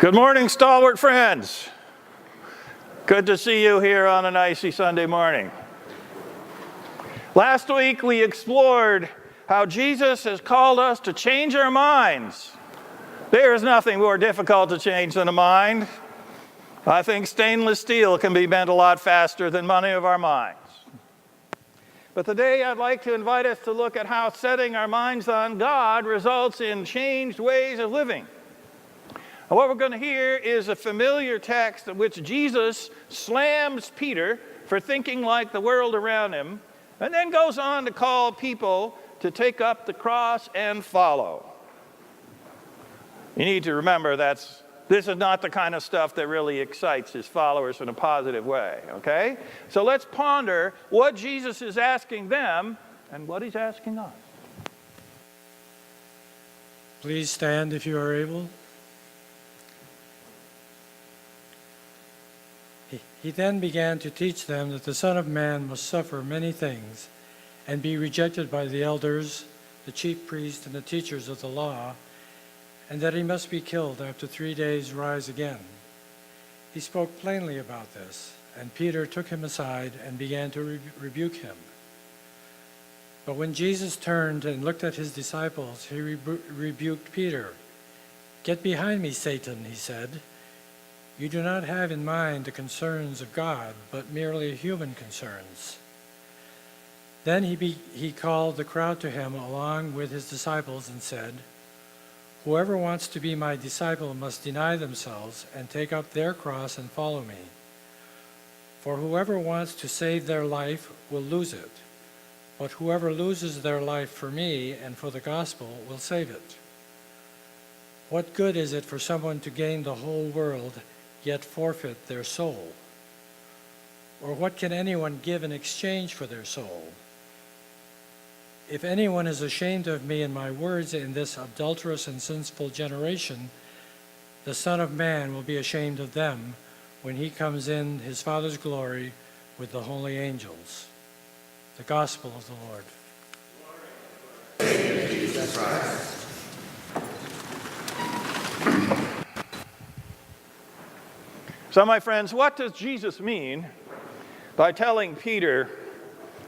Good morning, stalwart friends. Good to see you here on an icy Sunday morning. Last week we explored how Jesus has called us to change our minds. There is nothing more difficult to change than a mind. I think stainless steel can be bent a lot faster than many of our minds. But today I'd like to invite us to look at how setting our minds on God results in changed ways of living. And what we're going to hear is a familiar text in which Jesus slams Peter for thinking like the world around him, and then goes on to call people to take up the cross and follow. You need to remember this is not the kind of stuff that really excites his followers in a positive way, okay? So let's ponder what Jesus is asking them and what he's asking us. Please stand if you are able. He then began to teach them that the Son of Man must suffer many things and be rejected by the elders, the chief priests, and the teachers of the law, and that he must be killed after 3 days rise again. He spoke plainly about this, and Peter took him aside and began to rebuke him. But when Jesus turned and looked at his disciples, he rebuked Peter. "Get behind me, Satan," he said. "You do not have in mind the concerns of God, but merely human concerns." Then he called the crowd to him along with his disciples and said, "Whoever wants to be my disciple must deny themselves and take up their cross and follow me. For whoever wants to save their life will lose it, but whoever loses their life for me and for the gospel will save it. What good is it for someone to gain the whole world yet forfeit their soul? Or what can anyone give in exchange for their soul? If anyone is ashamed of me and my words in this adulterous and sinful generation, the Son of Man will be ashamed of them when he comes in his Father's glory with the holy angels." The Gospel of the Lord. Glory to Jesus Christ. So, my friends, what does Jesus mean by telling Peter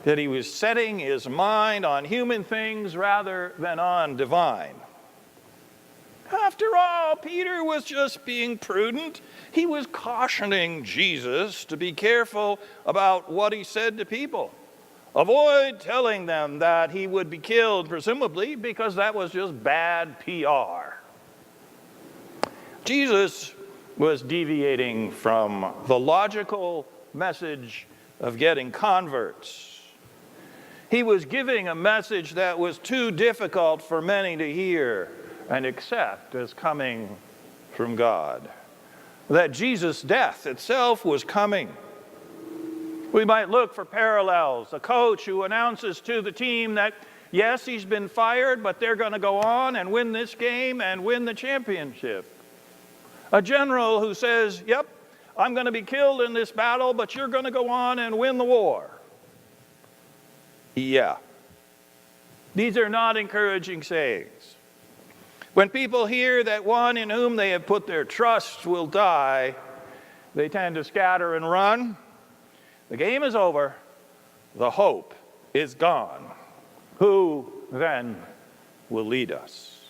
that he was setting his mind on human things rather than on divine? After all, Peter was just being prudent. He was cautioning Jesus to be careful about what he said to people. Avoid telling them that he would be killed, presumably, because that was just bad PR. Jesus was deviating from the logical message of getting converts. He was giving a message that was too difficult for many to hear and accept as coming from God. That Jesus' death itself was coming. We might look for parallels. A coach who announces to the team that, yes, he's been fired, but they're going to go on and win this game and win the championship. A general who says, yep, I'm going to be killed in this battle, but you're going to go on and win the war. Yeah. These are not encouraging sayings. When people hear that one in whom they have put their trust will die, they tend to scatter and run. The game is over. The hope is gone. Who then will lead us?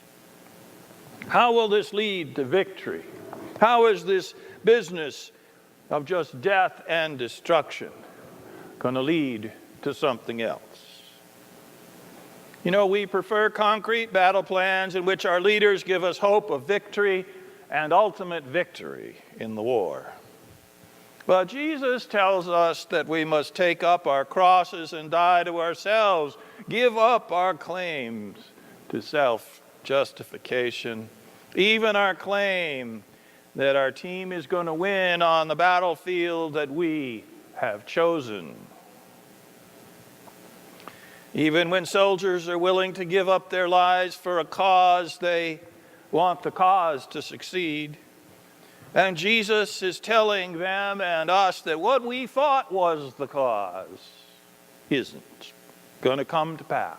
How will this lead to victory? How is this business of just death and destruction going to lead to something else? You know, we prefer concrete battle plans in which our leaders give us hope of victory and ultimate victory in the war. But Jesus tells us that we must take up our crosses and die to ourselves, give up our claims to self-justification, even our claim that our team is going to win on the battlefield that we have chosen. Even when soldiers are willing to give up their lives for a cause, they want the cause to succeed. And Jesus is telling them and us that what we thought was the cause isn't going to come to pass.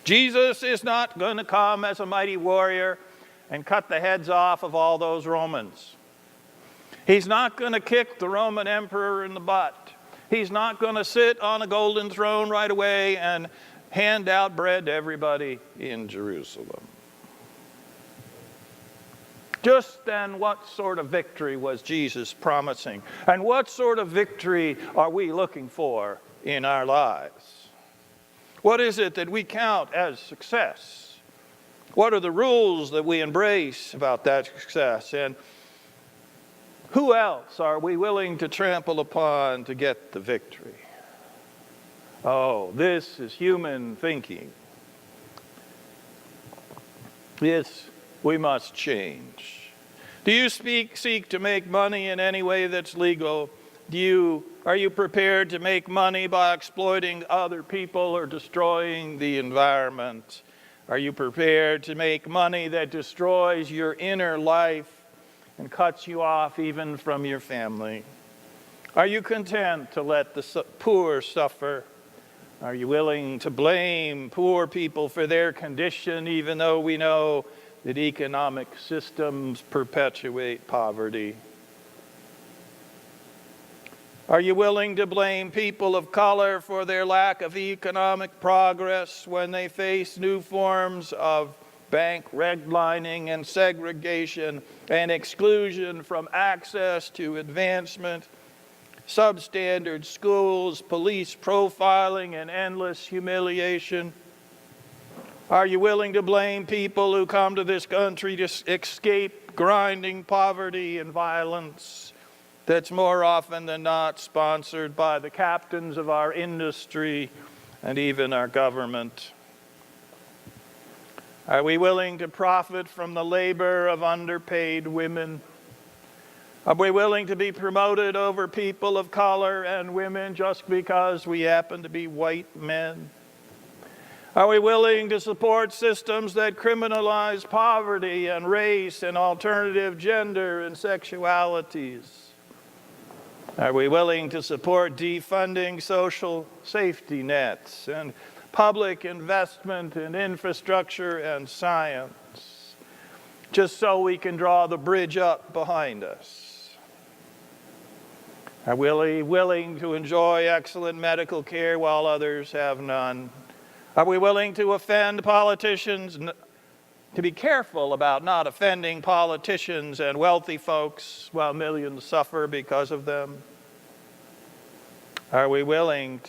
Jesus is not going to come as a mighty warrior and cut the heads off of all those Romans. He's not going to kick the Roman emperor in the butt. He's not going to sit on a golden throne right away and hand out bread to everybody in Jerusalem. Just then, what sort of victory was Jesus promising? And what sort of victory are we looking for in our lives? What is it that we count as success? What are the rules that we embrace about that success? And who else are we willing to trample upon to get the victory? Oh, this is human thinking. This we must change. Do you seek to make money in any way that's legal? Are you prepared to make money by exploiting other people or destroying the environment? Are you prepared to make money that destroys your inner life and cuts you off even from your family? Are you content to let the poor suffer? Are you willing to blame poor people for their condition, even though we know that economic systems perpetuate poverty? Are you willing to blame people of color for their lack of economic progress when they face new forms of bank redlining and segregation and exclusion from access to advancement, substandard schools, police profiling, and endless humiliation? Are you willing to blame people who come to this country to escape grinding poverty and violence that's more often than not sponsored by the captains of our industry and even our government? Are we willing to profit from the labor of underpaid women? Are we willing to be promoted over people of color and women just because we happen to be white men? Are we willing to support systems that criminalize poverty and race and alternative gender and sexualities? Are we willing to support defunding social safety nets and public investment in infrastructure and science, just so we can draw the bridge up behind us? Are we willing to enjoy excellent medical care while others have none? Are we willing to offend politicians, to be careful about not offending politicians and wealthy folks while millions suffer because of them? Are we willing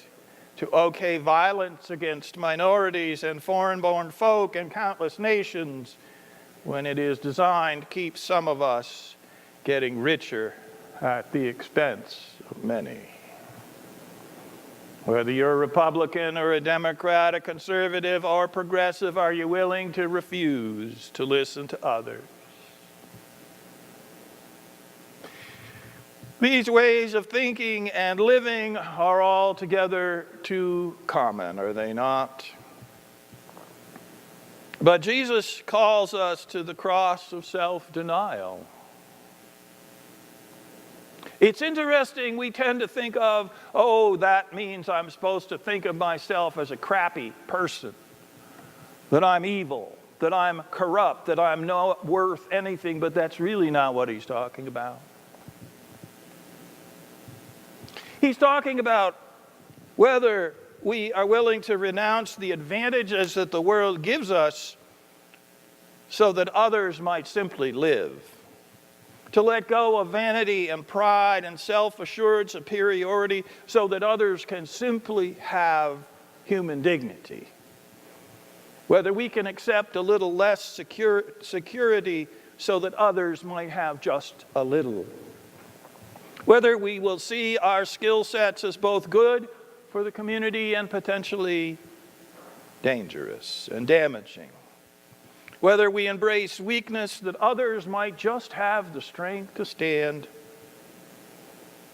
to okay violence against minorities and foreign-born folk in countless nations when it is designed to keep some of us getting richer at the expense of many? Whether you're a Republican or a Democrat, a conservative or progressive, are you willing to refuse to listen to others? These ways of thinking and living are altogether too common, are they not? But Jesus calls us to the cross of self-denial. It's interesting, we tend to think of, oh, that means I'm supposed to think of myself as a crappy person, that I'm evil, that I'm corrupt, that I'm not worth anything, but that's really not what he's talking about. He's talking about whether we are willing to renounce the advantages that the world gives us so that others might simply live. To let go of vanity and pride and self-assured superiority so that others can simply have human dignity. Whether we can accept a little less security so that others might have just a little. Whether we will see our skill sets as both good for the community and potentially dangerous and damaging. Whether we embrace weakness that others might just have the strength to stand.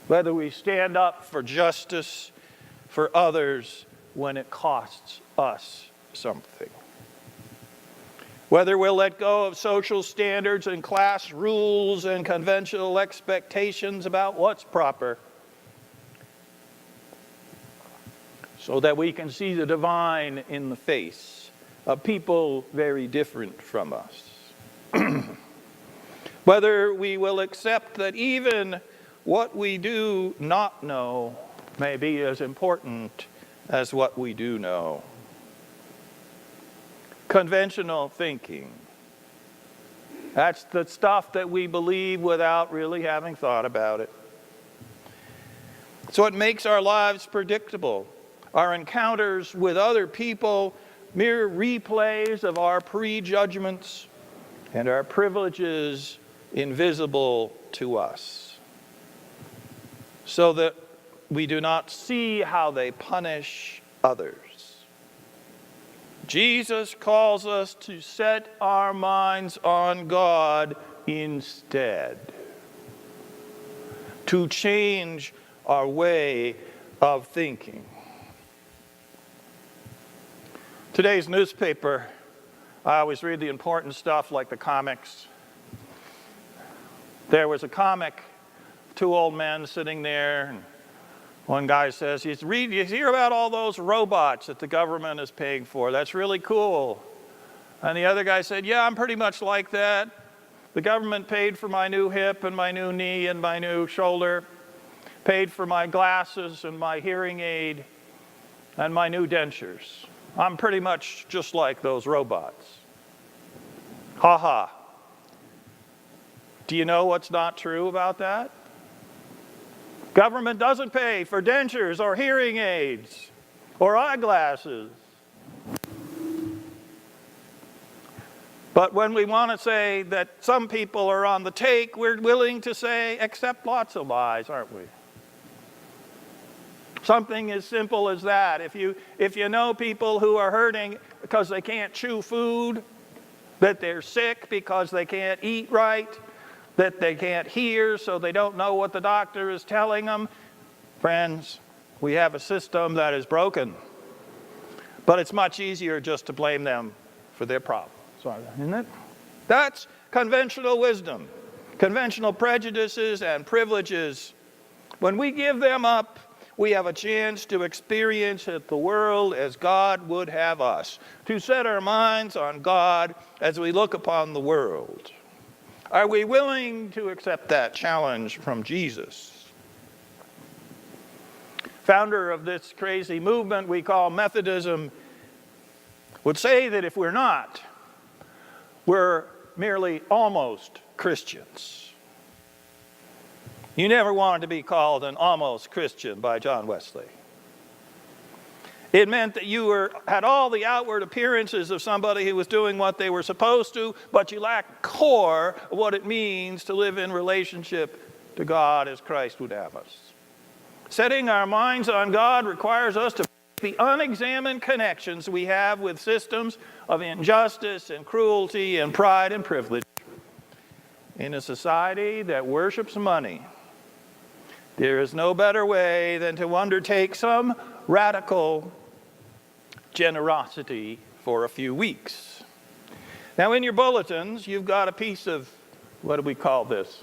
Whether we stand up for justice for others when it costs us something. Whether we'll let go of social standards and class rules and conventional expectations about what's proper so that we can see the divine in the face of people very different from us. Whether we will accept that even what we do not know may be as important as what we do know. Conventional thinking. That's the stuff that we believe without really having thought about it. So it makes our lives predictable. Our encounters with other people mere replays of our prejudgments and our privileges invisible to us, so that we do not see how they punish others. Jesus calls us to set our minds on God instead, to change our way of thinking. Today's newspaper, I always read the important stuff like the comics. There was a comic, two old men sitting there, and one guy says, you hear about all those robots that the government is paying for? That's really cool. And the other guy said, yeah, I'm pretty much like that. The government paid for my new hip and my new knee and my new shoulder, paid for my glasses and my hearing aid and my new dentures. I'm pretty much just like those robots. Ha ha. Do you know what's not true about that? Government doesn't pay for dentures or hearing aids or eyeglasses. But when we want to say that some people are on the take, we're willing to say, accept lots of lies, aren't we? Something as simple as that. If you know people who are hurting because they can't chew food, that they're sick because they can't eat right, that they can't hear so they don't know what the doctor is telling them, friends, we have a system that is broken. But it's much easier just to blame them for their problems, isn't it? That's conventional wisdom, conventional prejudices and privileges. When we give them up, we have a chance to experience the world as God would have us, to set our minds on God as we look upon the world. Are we willing to accept that challenge from Jesus? Founder of this crazy movement we call Methodism would say that if we're not, we're merely almost Christians. You never wanted to be called an almost Christian by John Wesley. It meant that you had all the outward appearances of somebody who was doing what they were supposed to, but you lacked core of what it means to live in relationship to God as Christ would have us. Setting our minds on God requires us to break the unexamined connections we have with systems of injustice and cruelty and pride and privilege. In a society that worships money, there is no better way than to undertake some radical generosity for a few weeks. Now in your bulletins, you've got a piece of, what do we call this?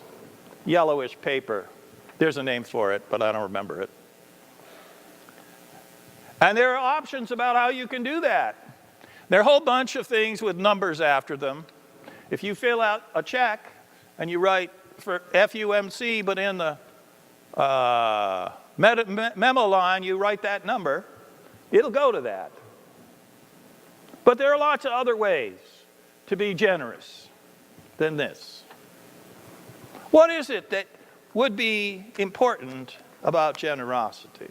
Yellowish paper. There's a name for it, but I don't remember it. And there are options about how you can do that. There are a whole bunch of things with numbers after them. If you fill out a check and you write for FUMC, but in the memo line you write that number, it'll go to that. But there are lots of other ways to be generous than this. What is it that would be important about generosity?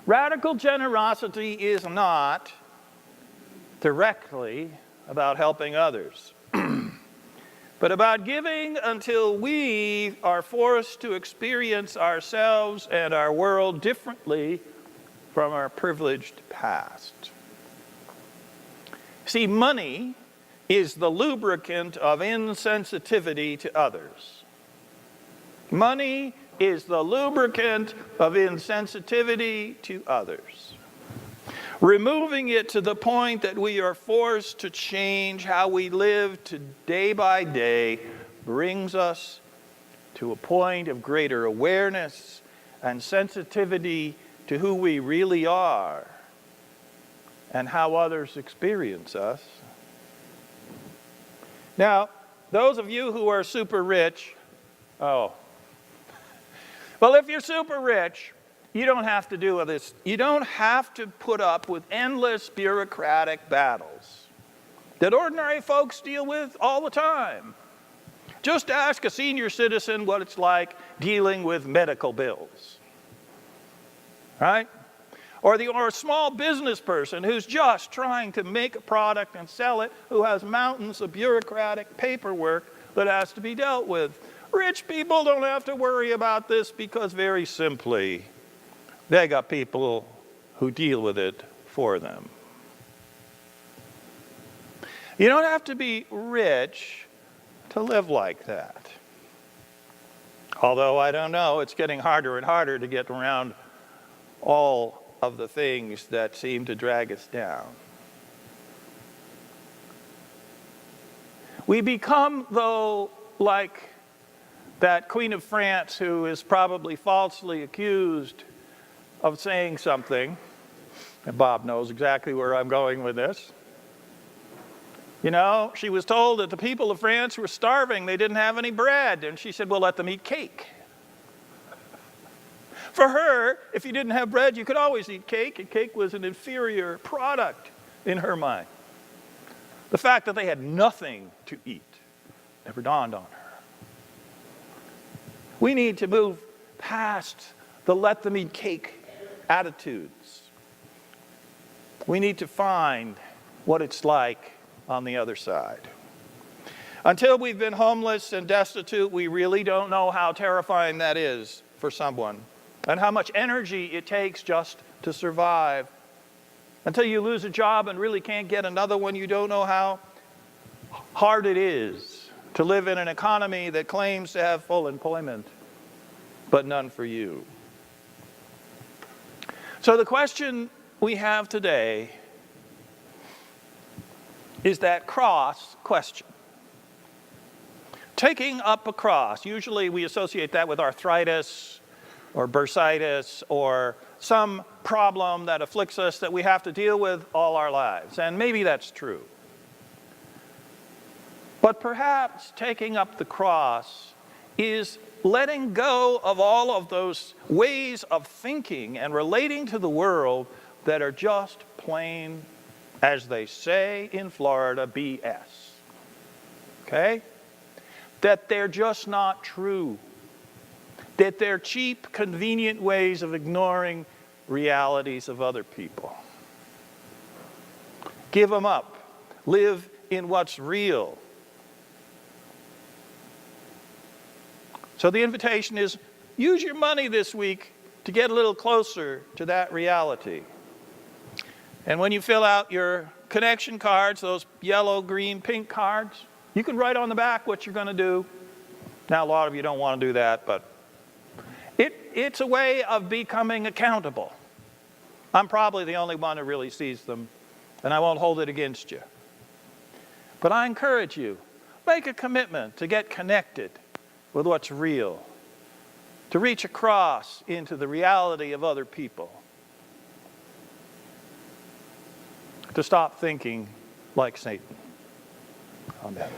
Radical generosity is not directly about helping others, but about giving until we are forced to experience ourselves and our world differently from our privileged past. See, money is the lubricant of insensitivity to others. Money is the lubricant of insensitivity to others. Removing it to the point that we are forced to change how we live day by day brings us to a point of greater awareness and sensitivity to who we really are and how others experience us. Now, those of you who are super rich, well, if you're super rich, you don't have to do this. You don't have to put up with endless bureaucratic battles that ordinary folks deal with all the time. Just ask a senior citizen what it's like dealing with medical bills, right? Or a small business person who's just trying to make a product and sell it, who has mountains of bureaucratic paperwork that has to be dealt with. Rich people don't have to worry about this because very simply, they got people who deal with it for them. You don't have to be rich to live like that. Although, I don't know, it's getting harder and harder to get around all of the things that seem to drag us down. We become, though, like that Queen of France who is probably falsely accused of saying something, and Bob knows exactly where I'm going with this. You know, she was told that the people of France were starving, they didn't have any bread, and she said, well, let them eat cake. For her, if you didn't have bread, you could always eat cake, and cake was an inferior product in her mind. The fact that they had nothing to eat never dawned on her. We need to move past the let them eat cake attitudes. We need to find what it's like on the other side. Until we've been homeless and destitute, we really don't know how terrifying that is for someone and how much energy it takes just to survive. Until you lose a job and really can't get another one, you don't know how hard it is to live in an economy that claims to have full employment, but none for you. So the question we have today is that cross question. Taking up a cross, usually we associate that with arthritis or bursitis or some problem that afflicts us that we have to deal with all our lives. And maybe that's true. But perhaps taking up the cross is letting go of all of those ways of thinking and relating to the world that are just plain, as they say in Florida, BS. Okay? That they're just not true. That they're cheap, convenient ways of ignoring realities of other people. Give them up. Live in what's real. So the invitation is, use your money this week to get a little closer to that reality. And when you fill out your connection cards, those yellow, green, pink cards, you can write on the back what you're going to do. Now, a lot of you don't want to do that, but it's a way of becoming accountable. I'm probably the only one who really sees them, and I won't hold it against you. But I encourage you, make a commitment to get connected with what's real, to reach across into the reality of other people, to stop thinking like Satan. Amen.